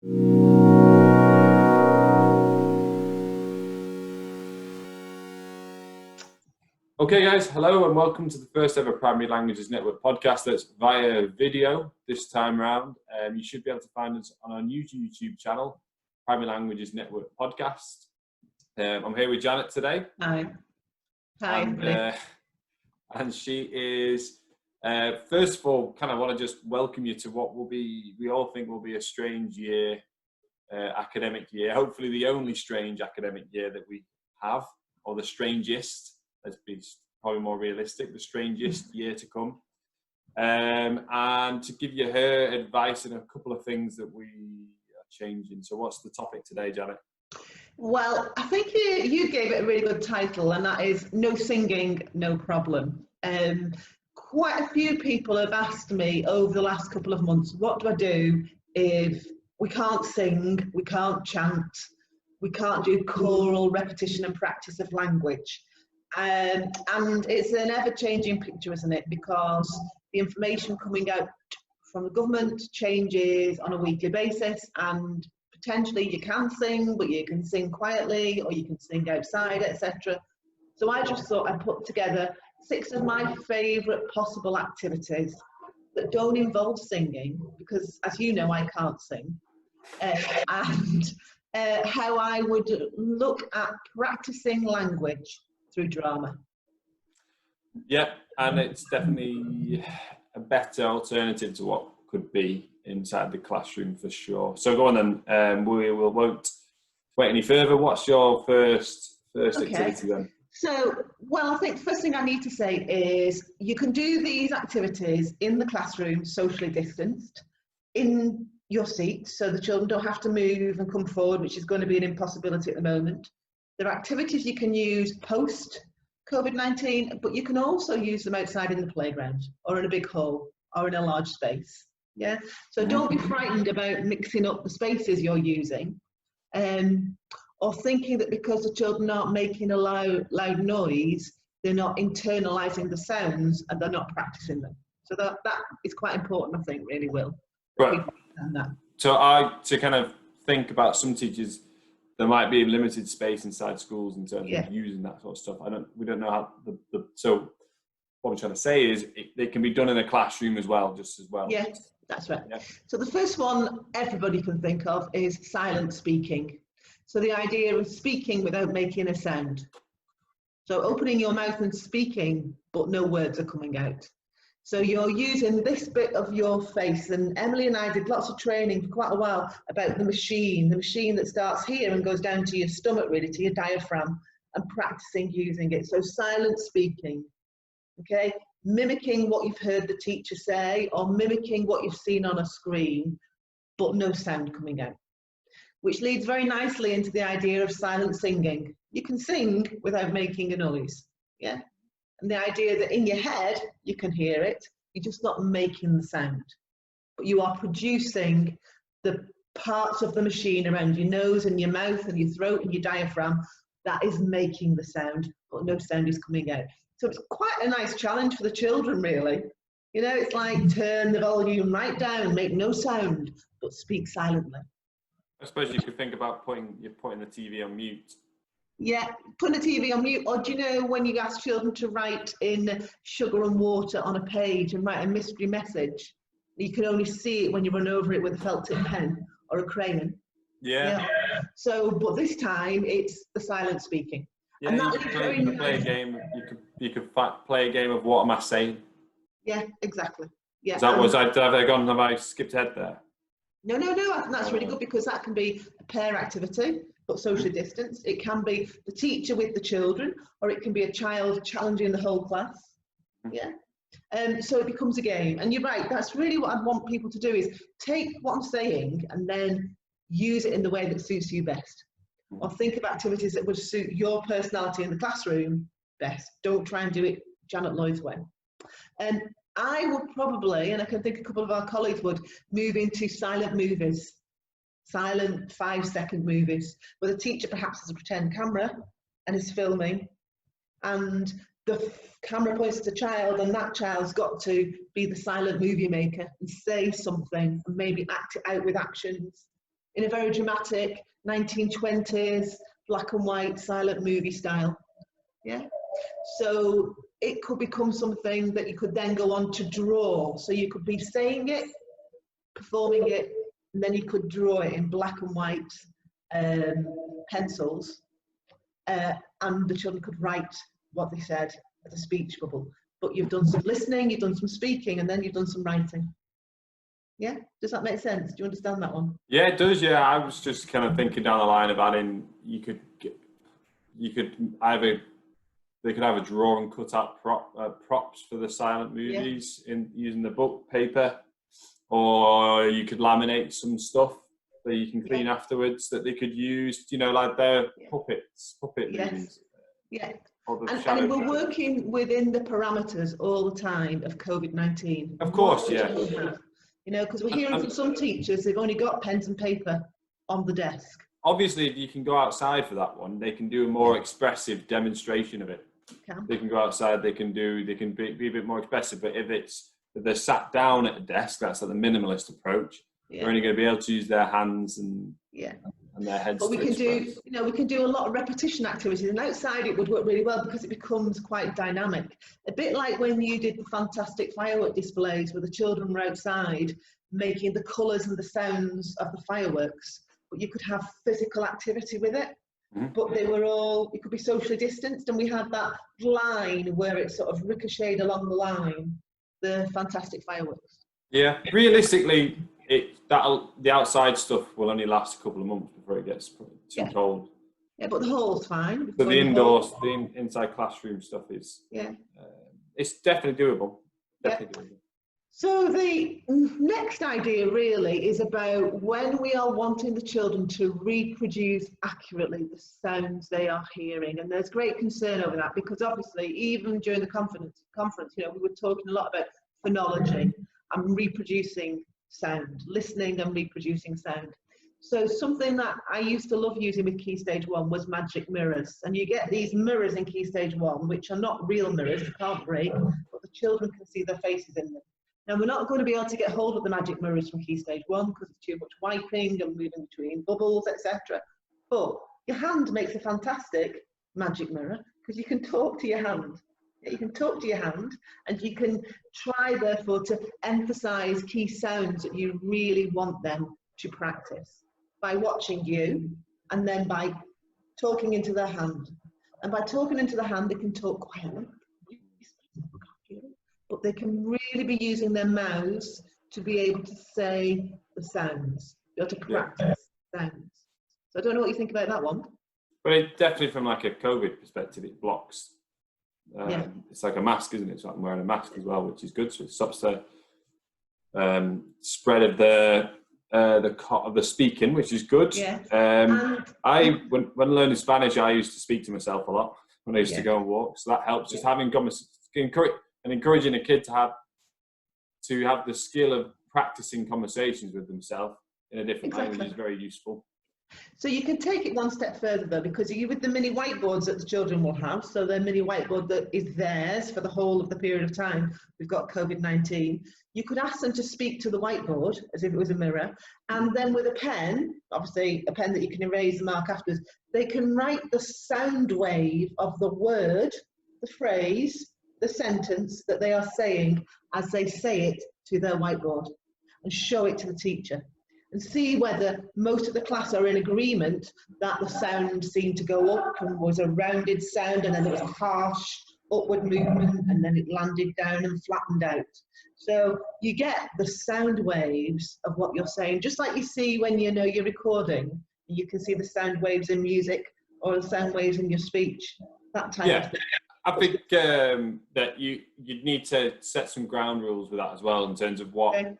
Okay guys, hello and welcome to the first ever Primary Languages Network podcast that's via video this time around. You should be able to find us on our new YouTube channel, Primary Languages Network Podcast. I'm here with Janet today. Hi. Hi. And she is, first of all, kind of want to just welcome you to what will be, we all think will be a strange year, academic year, hopefully the only strange academic year that we have, or the strangest. Let's be probably more realistic, the strangest year to come. And to give you her advice on a couple of things that we are changing. So what's the topic today, Janet? Well, I think you gave it a really good title, and that is No Singing, No Problem. Quite a few people have asked me over the last couple of months, what do I do if we can't sing, we can't chant, we can't do choral repetition and practice of language? And it's an ever-changing picture, isn't it? Because the information coming out from the government changes on a weekly basis, and potentially you can sing, but you can sing quietly or you can sing outside, etc. So I just thought I'd put together 6 of my favourite possible activities that don't involve singing, because as you know I can't sing, and how I would look at practising language through drama. Yeah, and it's definitely a better alternative to what could be inside the classroom for sure. So go on then, we won't wait any further. What's your first activity then? So, well, I think the first thing I need to say is you can do these activities in the classroom, socially distanced, in your seat, so the children don't have to move and come forward, which is going to be an impossibility at the moment. There are activities you can use post COVID-19, but you can also use them outside in the playground or in a big hall or in a large space. Yeah. So don't be frightened about mixing up the spaces you're using, or thinking that because the children aren't making a loud noise, they're not internalising the sounds and they're not practising them. So that is quite important, I think, really, Will. Right. So to kind of think about some teachers, there might be a limited space inside schools in terms of using that sort of stuff. We don't know how so what I'm trying to say is they can be done in a classroom as well, just as well. Yeah, that's right. Yeah. So the first one everybody can think of is silent speaking. So the idea of speaking without making a sound. So opening your mouth and speaking, but no words are coming out. So you're using this bit of your face, and Emily and I did lots of training for quite a while about the machine that starts here and goes down to your stomach, really, to your diaphragm, and practicing using it. So silent speaking, okay? Mimicking what you've heard the teacher say or mimicking what you've seen on a screen, but no sound coming out. Which leads very nicely into the idea of silent singing. You can sing without making a noise, yeah? And the idea that in your head, you can hear it, you're just not making the sound. But you are producing the parts of the machine around your nose and your mouth and your throat and your diaphragm that is making the sound, but no sound is coming out. So it's quite a nice challenge for the children, really. You know, it's like turn the volume right down, make no sound, but speak silently. I suppose you could think about putting the TV on mute. Yeah, putting the TV on mute, or do you know when you ask children to write in sugar and water on a page and write a mystery message, you can only see it when you run over it with a felt tip pen or a crayon. Yeah. So, but this time it's the silent speaking. Yeah, and that you could play a game. You could play a game of what am I saying? Yeah, exactly. Yeah. Have I skipped ahead there? No. I think that's really good, because that can be a pair activity, but socially distanced. It can be the teacher with the children, or it can be a child challenging the whole class. Yeah. So it becomes a game. And you're right, that's really what I want people to do, is take what I'm saying and then use it in the way that suits you best. Or think of activities that would suit your personality in the classroom best. Don't try and do it Janet Lloyd's way. And I would probably, and I can think a couple of our colleagues would, move into silent movies, silent 5-second movies, where the teacher perhaps has a pretend camera and is filming, and the camera points to the child, and that child's got to be the silent movie maker and say something and maybe act it out with actions. in a very dramatic 1920s black and white silent movie style. Yeah. So it could become something that you could then go on to draw. So you could be saying it, performing it, and then you could draw it in black and white pencils, and the children could write what they said as a speech bubble. But you've done some listening, you've done some speaking, and then you've done some writing. Yeah, does that make sense? Do you understand that one? Yeah, it does. Yeah, I was just kind of thinking down the line of adding. They could either draw and cut out props for the silent movies in using the book paper, or you could laminate some stuff that you can clean afterwards that they could use. You know, like their puppet movies. Yeah. And we're puppets. working within the parameters all the time of COVID-19. Of course, yeah. You know, because we're hearing from some teachers, they've only got pens and paper on the desk. Obviously, if you can go outside for that one, they can do a more expressive demonstration of it. They can go outside, they can be a bit more expressive. But if they're sat down at a desk, that's like the minimalist approach. They're only going to be able to use their hands and their heads. But we can do a lot of repetition activities, and outside it would work really well because it becomes quite dynamic. A bit like when you did the fantastic firework displays where the children were outside making the colours and the sounds of the fireworks, but you could have physical activity with it. But they were all, it could be socially distanced, and we had that line where it sort of ricocheted along the line, the fantastic fireworks. Yeah, realistically, the outside stuff will only last a couple of months before it gets too cold. Yeah, but the hall's fine. But the indoors, the inside classroom stuff is, it's definitely doable. Definitely doable. So the next idea really is about when we are wanting the children to reproduce accurately the sounds they are hearing. And there's great concern over that because obviously even during the conference, you know, we were talking a lot about phonology and reproducing sound, listening and reproducing sound. So something that I used to love using with Key Stage 1 was magic mirrors. And you get these mirrors in Key Stage 1, which are not real mirrors, you can't break, but the children can see their faces in them. Now, we're not going to be able to get hold of the magic mirrors from Key Stage 1 because it's too much wiping and moving between bubbles, etc. But your hand makes a fantastic magic mirror because you can talk to your hand. You can talk to your hand and you can try, therefore, to emphasise key sounds that you really want them to practice by watching you and then by talking into their hand. And by talking into the hand, they can talk quietly. But they can really be using their mouths to be able to say the sounds, be able to practice sounds. So I don't know what you think about that one. But it definitely, from like a COVID perspective, it blocks. It's like a mask, isn't it? So I'm wearing a mask as well, which is good. So it stops the spread of the speaking, which is good. When learning Spanish, I used to speak to myself a lot when I used to go and walk. So that helps. Just having encouraging a kid to have the skill of practicing conversations with themselves in a different language is very useful. So you can take it one step further though, because you with the mini whiteboards that the children will have, so their mini whiteboard that is theirs for the whole of the period of time we've got COVID-19, you could ask them to speak to the whiteboard as if it was a mirror, and then with a pen, obviously a pen that you can erase and mark afterwards, they can write the sound wave of the word, the phrase, the sentence that they are saying as they say it to their whiteboard and show it to the teacher and see whether most of the class are in agreement that the sound seemed to go up and was a rounded sound and then there was a harsh upward movement and then it landed down and flattened out. So you get the sound waves of what you're saying, just like you see when you know you're recording. You can see the sound waves in music or the sound waves in your speech, that type of thing. I think that you'd need to set some ground rules with that as well in terms of what. Okay.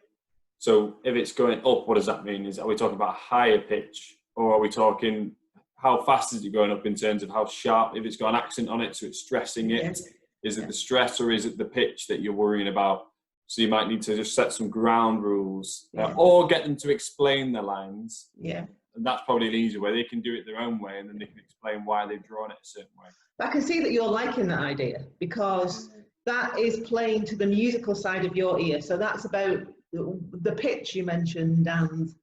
So if it's going up, what does that mean? Are we talking about a higher pitch, or are we talking how fast is it going up in terms of how sharp? If it's got an accent on it, so it's stressing it. Is it the stress or is it the pitch that you're worrying about? So you might need to just set some ground rules, or get them to explain the lines. Yeah. And that's probably an easier way. They can do it their own way, and then they can explain why they've drawn it a certain way. I can see that you're liking that idea because that is playing to the musical side of your ear. So that's about the pitch you mentioned and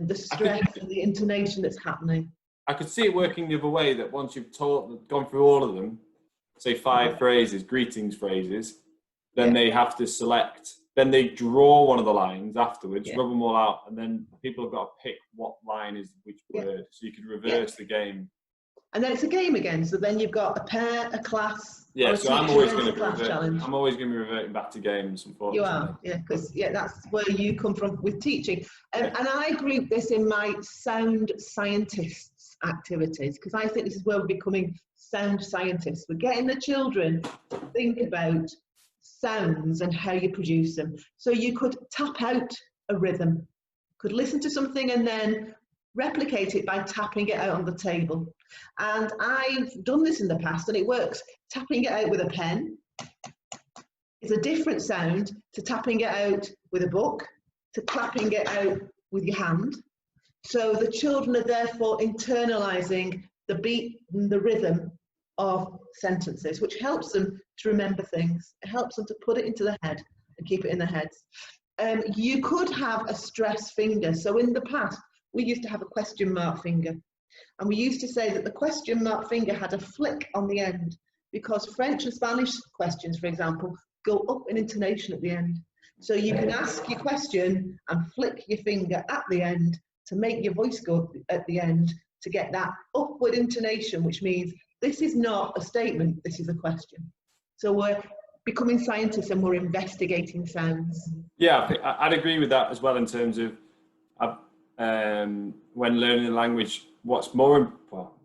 the stress and the intonation that's happening. I could see it working the other way, that once you've gone through all of them, say 5 phrases, greetings phrases, then they have to select, then they draw one of the lines afterwards, rub them all out, and then people have got to pick what line is which word. So you could reverse the game. And then it's a game again. So then you've got a pair, a class. Yeah, so I'm always going to be challenge. reverting back to games, unfortunately. You are, because that's where you come from with teaching. And I group this in my sound scientists activities, because I think this is where we're becoming sound scientists. We're getting the children to think about sounds and how you produce them. So you could tap out a rhythm, could listen to something and then replicate it by tapping it out on the table. And I've done this in the past and it works. Tapping it out with a pen is a different sound to tapping it out with a book, to clapping it out with your hand. So the children are therefore internalizing the beat and the rhythm of sentences, which helps them to remember things. It helps them to put it into their head and keep it in their heads. You could have a stress finger. So in the past, we used to have a question mark finger. And we used to say that the question mark finger had a flick on the end, because French and Spanish questions, for example, go up in intonation at the end. So you can ask your question and flick your finger at the end to make your voice go up at the end, to get that upward intonation, which means this is not a statement, this is a question. So we're becoming scientists and we're investigating sounds. Yeah, I'd agree with that as well, in terms of when learning the language, what's more important.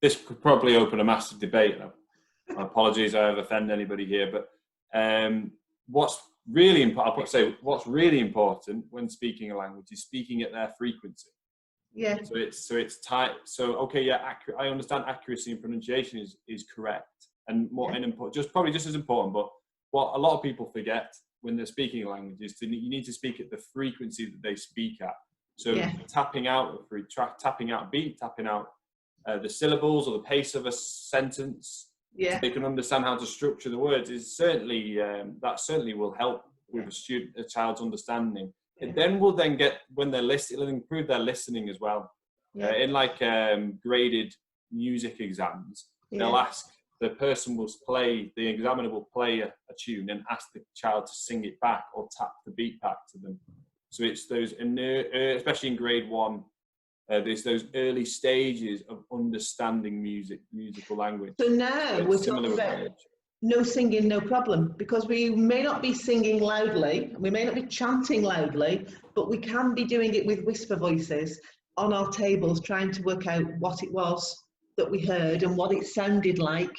This could probably open a massive debate. Apologies, I have offended anybody here, but what's really important, what's really important when speaking a language is speaking at their frequency. Yeah. So it's tight. So okay, yeah, I understand accuracy and pronunciation is correct, and more and important, probably just as important. But what a lot of people forget when they're speaking a language is you need to speak at the frequency that they speak at. So tapping out tapping out beat, tapping out the syllables or the pace of a sentence, so they can understand how to structure the words, is certainly that certainly will help with a child's understanding. It then will get, when they're listening, it'll improve their listening as well. In like graded music exams, they'll ask, the examiner will play a tune and ask the child to sing it back or tap the beat back to them. So it's those, especially in grade 1, there's those early stages of understanding musical language. So now we're talking about no singing, no problem, because we may not be singing loudly, we may not be chanting loudly, but we can be doing it with whisper voices on our tables, trying to work out what it was that we heard and what it sounded like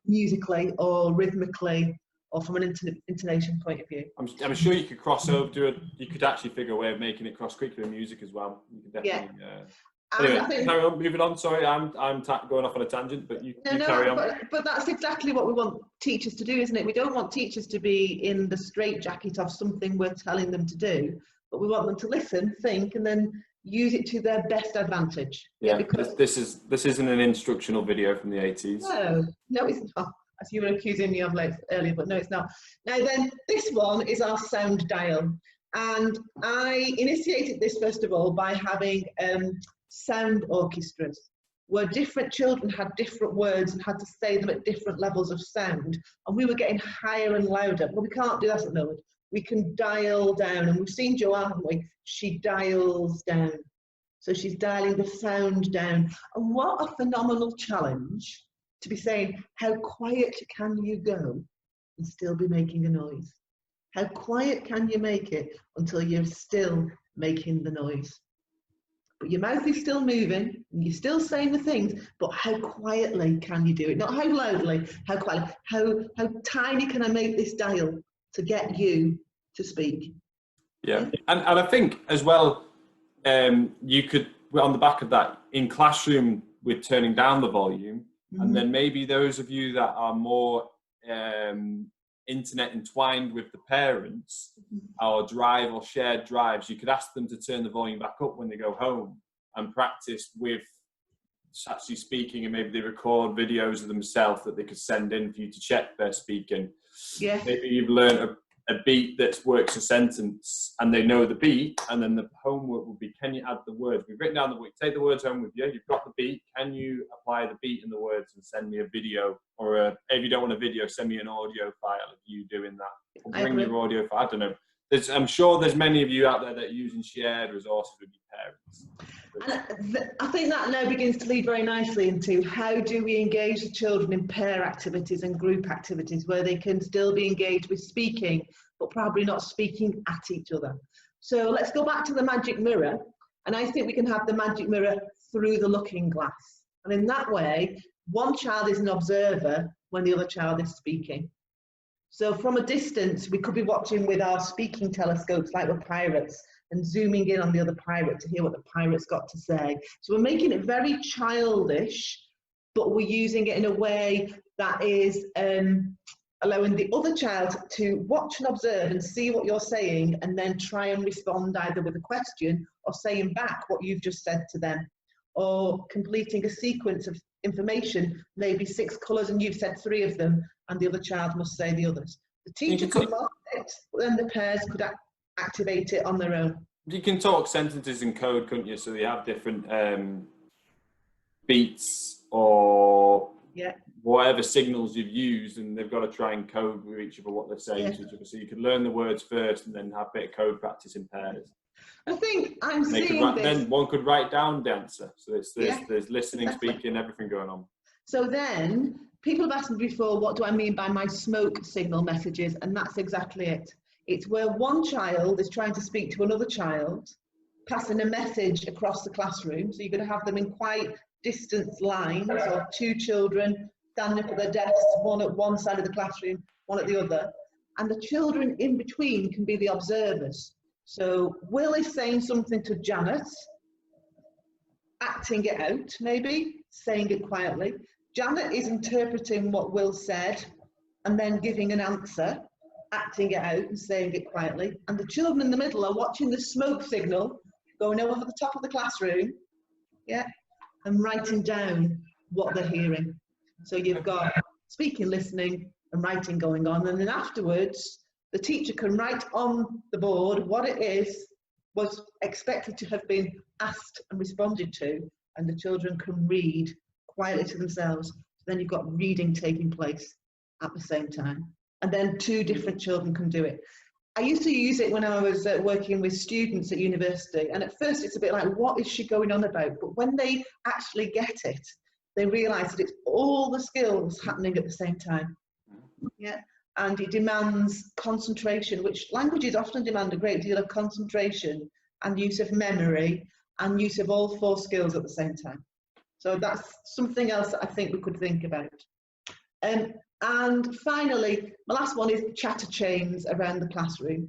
musically or rhythmically, or from an intonation point of view. I'm sure you could cross over you could actually figure a way of making it cross-curricular music as well. You could definitely. Anyway, carry on, moving on. Sorry, I'm going off on a tangent, but you carry on. But that's exactly what we want teachers to do, isn't it? We don't want teachers to be in the straitjacket of something we're telling them to do, but we want them to listen, think, and then use it to their best advantage. Yeah, because this isn't an instructional video from the 80s. No, it's not. As you were accusing me of earlier, but no, it's not. Now then, this one is our sound dial. And I initiated this, first of all, by having sound orchestras, where different children had different words and had to say them at different levels of sound. And we were getting higher and louder. Well, we can't do that at the moment. We can dial down. And we've seen Joanne, haven't we? She dials down. So she's dialing the sound down. And what a phenomenal challenge to be saying, how quiet can you go and still be making a noise? How quiet can you make it until you're still making the noise? But your mouth is still moving, and you're still saying the things, but how quietly can you do it? Not how loudly, how quietly. How tiny can I make this dial to get you to speak? Yeah, and I think as well, you could, on the back of that, in classroom with turning down the volume, and then maybe those of you that are more internet entwined with the parents, or drive or shared drives, you could ask them to turn the volume back up when they go home and practice with actually speaking, and maybe they record videos of themselves that they could send in for you to check their speaking. Yeah. Maybe you've learned a beat that works a sentence, and they know the beat, and then the homework will be, can you add the words? We've written down the week, take the words home with you, you've got the beat, can you apply the beat and the words and send me a video, or if you don't want a video, send me an audio file of you doing that, or bring your audio file, I don't know. I'm sure there's many of you out there that are using shared resources with your parents. And I think that now begins to lead very nicely into how do we engage the children in pair activities and group activities where they can still be engaged with speaking, but probably not speaking at each other. So let's go back to the magic mirror. And I think we can have the magic mirror through the looking glass. And in that way, one child is an observer when the other child is speaking. So from a distance, we could be watching with our speaking telescopes like we're pirates and zooming in on the other pirate to hear what the pirate's got to say. So we're making it very childish, but we're using it in a way that is allowing the other child to watch and observe and see what you're saying and then try and respond either with a question or saying back what you've just said to them, or completing a sequence of information, maybe 6 colours and you've said 3 of them and the other child must say the others. The teacher could mark it, but then the pairs could activate it on their own. You can talk sentences in code, couldn't you? So they have different beats or whatever signals you've used, and they've got to try and code with each other what they're saying to each other. So you could learn the words first and then have a bit of code practice in pairs. I think I'm seeing this. Then one could write down the answer. So there's listening, speaking, everything going on. So then people have asked me before, what do I mean by my smoke signal messages? And that's exactly it. It's where one child is trying to speak to another child, passing a message across the classroom. So you're going to have them in quite distant lines, or 2 children standing up at their desks, one at one side of the classroom, one at the other. And the children in between can be the observers. So Will is saying something to Janet, acting it out, maybe, saying it quietly. Janet is interpreting what Will said and then giving an answer, acting it out and saying it quietly. And the children in the middle are watching the smoke signal going over the top of the classroom, and writing down what they're hearing. So you've got speaking, listening, and writing going on. And then afterwards, the teacher can write on the board what it is was expected to have been asked and responded to, and the children can read quietly to themselves. So then you've got reading taking place at the same time. And then 2 different children can do it. I used to use it when I was working with students at university, and at first it's a bit like, what is she going on about? But when they actually get it, they realise that it's all the skills happening at the same time. And it demands concentration, which languages often demand a great deal of concentration and use of memory and use of all 4 skills at the same time. So that's something else that I think we could think about. And finally, my last one is chatter chains around the classroom.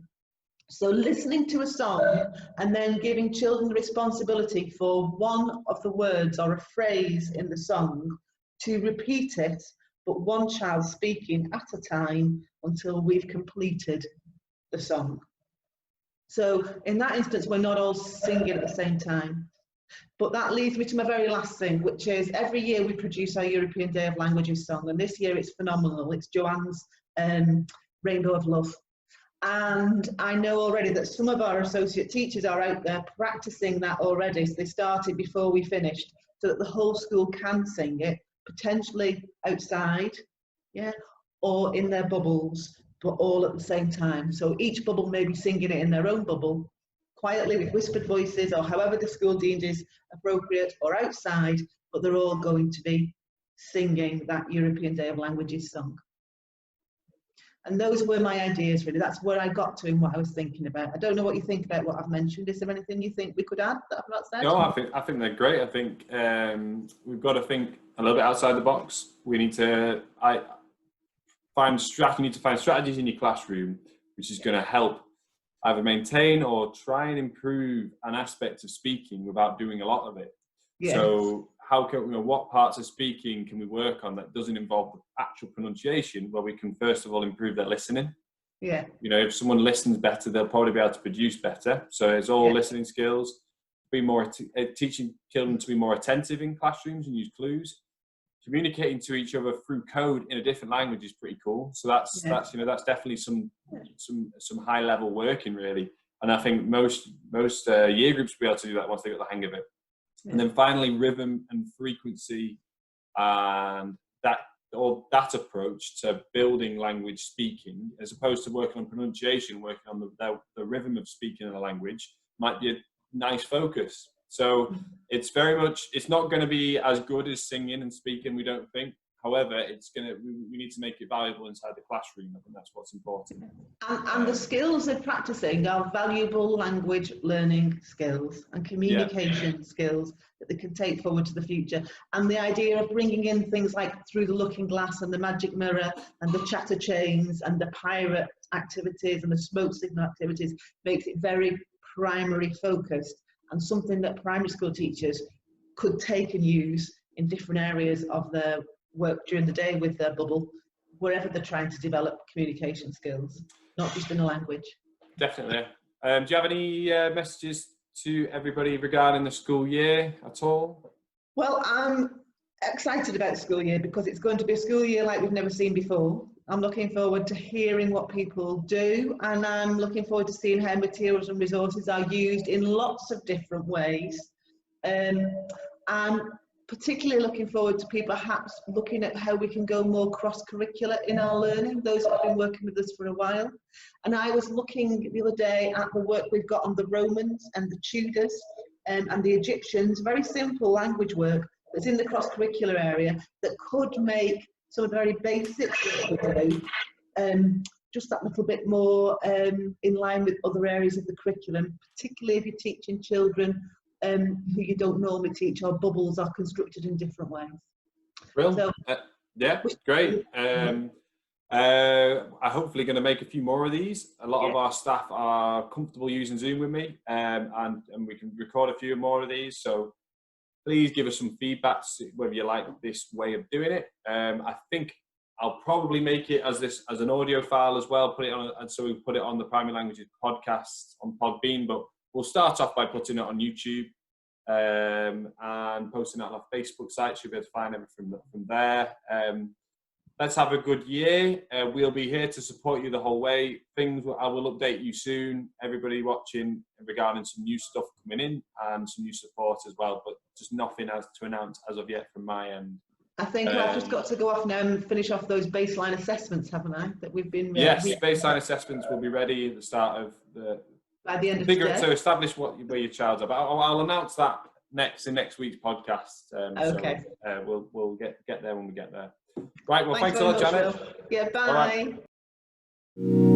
So listening to a song and then giving children the responsibility for one of the words or a phrase in the song to repeat it, but one child speaking at a time until we've completed the song. So in that instance, we're not all singing at the same time. But that leads me to my very last thing, which is every year we produce our European Day of Languages song, and this year it's phenomenal. It's Joanne's Rainbow of Love. And I know already that some of our associate teachers are out there practicing that already. So they started before we finished, so that the whole school can sing it, potentially outside, or in their bubbles, but all at the same time. So each bubble may be singing it in their own bubble, quietly with whispered voices, or however the school deemed is appropriate, or outside, but they're all going to be singing that European Day of Languages song. And those were my ideas, really. That's where I got to in what I was thinking about. I don't know what you think about what I've mentioned. Is there anything you think we could add that I've not said? No, I think they're great. I think we've got to think a little bit outside the box. We need to find strategies in your classroom which is going to help either maintain or try and improve an aspect of speaking without doing a lot of it. Yes. So how can what parts of speaking can we work on that doesn't involve the actual pronunciation? Well, we can first of all improve their listening. Yeah. If someone listens better, they'll probably be able to produce better. So it's all listening skills. Be more teaching children to be more attentive in classrooms and use clues. communicating to each other through code in a different language is pretty cool. So that's definitely some high level working really. And I think most year groups will be able to do that once they got the hang of it. Yeah. And then finally, rhythm and frequency, and that approach to building language speaking, as opposed to working on pronunciation, working on the rhythm of speaking in a language might be a nice focus. So it's not going to be as good as singing and speaking, we don't think. However, we need to make it valuable inside the classroom. I think that's what's important. And the skills they're practicing are valuable language learning skills and communication skills that they can take forward to the future. And the idea of bringing in things like through the looking glass and the magic mirror and the chatter chains and the pirate activities and the smoke signal activities makes it very primary focused, and something that primary school teachers could take and use in different areas of their work during the day with their bubble, wherever they're trying to develop communication skills, not just in a language. Definitely. Do you have any messages to everybody regarding the school year at all? Well, I'm excited about the school year because it's going to be a school year like we've never seen before. I'm looking forward to hearing what people do, and I'm looking forward to seeing how materials and resources are used in lots of different ways. I'm particularly looking forward to people perhaps looking at how we can go more cross-curricular in our learning, those who have been working with us for a while. And I was looking the other day at the work we've got on the Romans and the Tudors and the Egyptians, very simple language work that's in the cross-curricular area that could make some of the very basic work we do just that little bit more in line with other areas of the curriculum, particularly if you're teaching children who you don't normally teach, or bubbles are constructed in different ways. Brilliant. So, yeah, great. I'm hopefully going to make a few more of these. A lot of our staff are comfortable using Zoom with me, and we can record a few more of these. So please give us some feedback, whether you like this way of doing it. I think I'll probably make it as an audio file as well, put it on, and so we put it on the Primary Languages podcast on Podbean, but we'll start off by putting it on YouTube and posting it on our Facebook site. So you'll be able to find everything from there. Let's have a good year. We'll be here to support you the whole way. I will update you soon, everybody watching, regarding some new stuff coming in and some new support as well, but just nothing else to announce as of yet from my end. I think I've just got to go off now and finish off those baseline assessments, haven't I? That we've been Yes, baseline assessments will be ready at the start of by the end of today. To establish where your child's at. I'll announce that in next week's podcast. Okay. So, we'll get there when we get there. Right. Well, thanks a lot, Janet. Yeah. Bye. All right.